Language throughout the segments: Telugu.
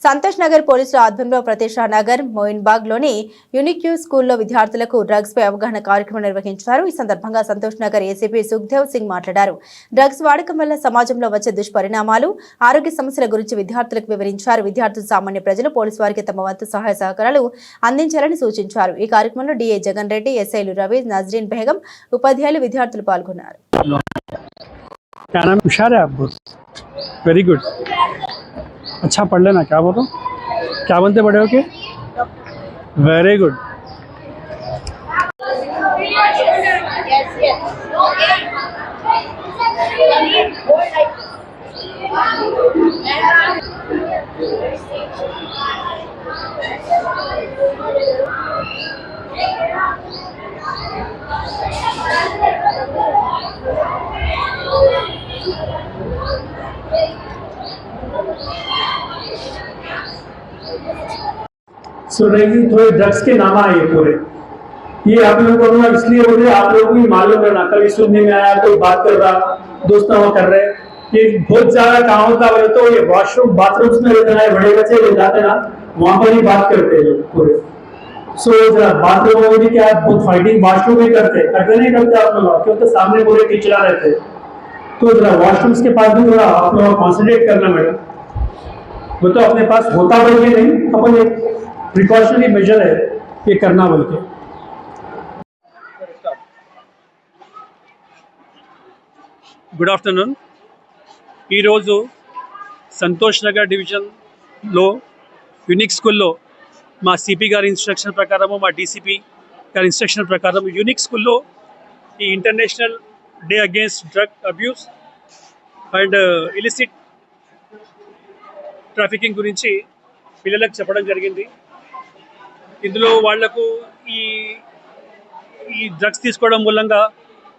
సంతోష్ నగర్ పోలీసుల ఆధ్వర్యంలో ప్రతిష్ఠా నగర్ మోయిన్బాగ్ లోని యూనిక్యూ స్కూల్లో విద్యార్థులకు డ్రగ్స్ పై అవగాహన కార్యక్రమం నిర్వహించారు. ఈ సందర్భంగా సంతోష్ నగర్ ఏసీపీ సుఖ్దేవ్ సింగ్ మాట్లాడారు. డ్రగ్స్ వాడకం వల్ల సమాజంలో వచ్చే దుష్పరిణామాలు, ఆరోగ్య సమస్యల గురించి విద్యార్థులకు వివరించారు. విద్యార్థులు, సామాన్య ప్రజలు పోలీసు వారికి తమ వంతు సహాయ సహకారాలు అందించాలని సూచించారు. ఈ కార్యక్రమంలో డిఏ జగన్ రెడ్డి, ఎస్ఐలు రవి, నజరీన్ బేగం, ఉపాధ్యాయులు, విద్యార్థులు పాల్గొన్నారు. वेरी गुड, अच्छा पढ़ लेना। क्या बोलो, क्या बनते बड़े हो के? Very good. थोड़े ड्रग्स के नाम आए पूरे, ये आप लोगों को इसलिए बोल रहे, आप लोगों को मालूम है ना, कभी सुनने में आया कोई बात कर रहा, दोस्त वो कर रहे, ये बहुत ज्यादा काम होता है। तो ये वॉशरूम बाथरूम्स में रहते हैं, बड़े बच्चे ले जाते ना, वहां पर ही बात करते हैं लोग पूरे। सो जरा बाथरूम में भी क्या बहुत फाइटिंग वॉशरूम में करते नहीं करते आप लोग, क्योंकि सामने पूरे टीचर रहते। तो जरा वॉशरूम्स के पास भी थोड़ा आप लोग कॉन्सेंट्रेट करना मैडम। वो तो अपने पास होता बोल के नहीं, अपन एक प्रिकॉशनरी मेजर है ये करना बोल के। Good afternoon. ఈరోజు సంతోష్ నగర్ డివిజన్లో యూనిక్ స్కూల్లో మా సిపి గారి ఇన్స్ట్రక్షన్ ప్రకారము, మా డీసీపీ గారి ఇన్స్ట్రక్షన్ ప్రకారం యూనిక్ స్కూల్లో ఈ international day against drug abuse and illicit trafficking గురించి పిల్లలకు చెప్పడం జరిగింది. ఇందులో వాళ్లకు ఈ డ్రగ్స్ తీసుకోవడం మూలంగా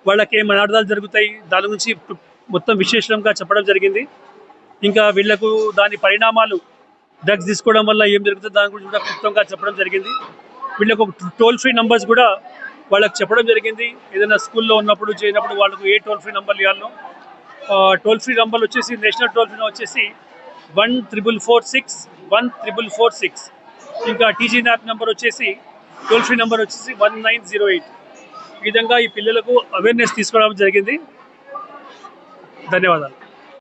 వాళ్ళకి ఏం అనర్థాలు జరుగుతాయి, దాని గురించి మొత్తం విశేషంగా చెప్పడం జరిగింది. ఇంకా వీళ్లకు దాని పరిణామాలు, డ్రగ్స్ తీసుకోవడం వల్ల ఏం జరుగుతుంది దాని గురించి కూడా క్లుప్తంగా చెప్పడం జరిగింది. వీళ్ళకు టోల్ ఫ్రీ నంబర్స్ కూడా వాళ్ళకి చెప్పడం జరిగింది. ఏదైనా స్కూల్లో ఉన్నప్పుడు చేయనప్పుడు వాళ్ళకు ఏ టోల్ ఫ్రీ నంబర్లు ఇవ్వాలో, టోల్ ఫ్రీ నంబర్లు వచ్చేసి నేషనల్ టోల్ ఫ్రీ వచ్చేసి 14446. ఇంకా టీజీ న్యాప్ నెంబర్ వచ్చేసి టోల్ ఫ్రీ నెంబర్ వచ్చేసి 1908. ఈ విధంగా ఈ పిల్లలకు అవేర్నెస్ తీసుకోవడం జరిగింది. ధన్యవాదాలు.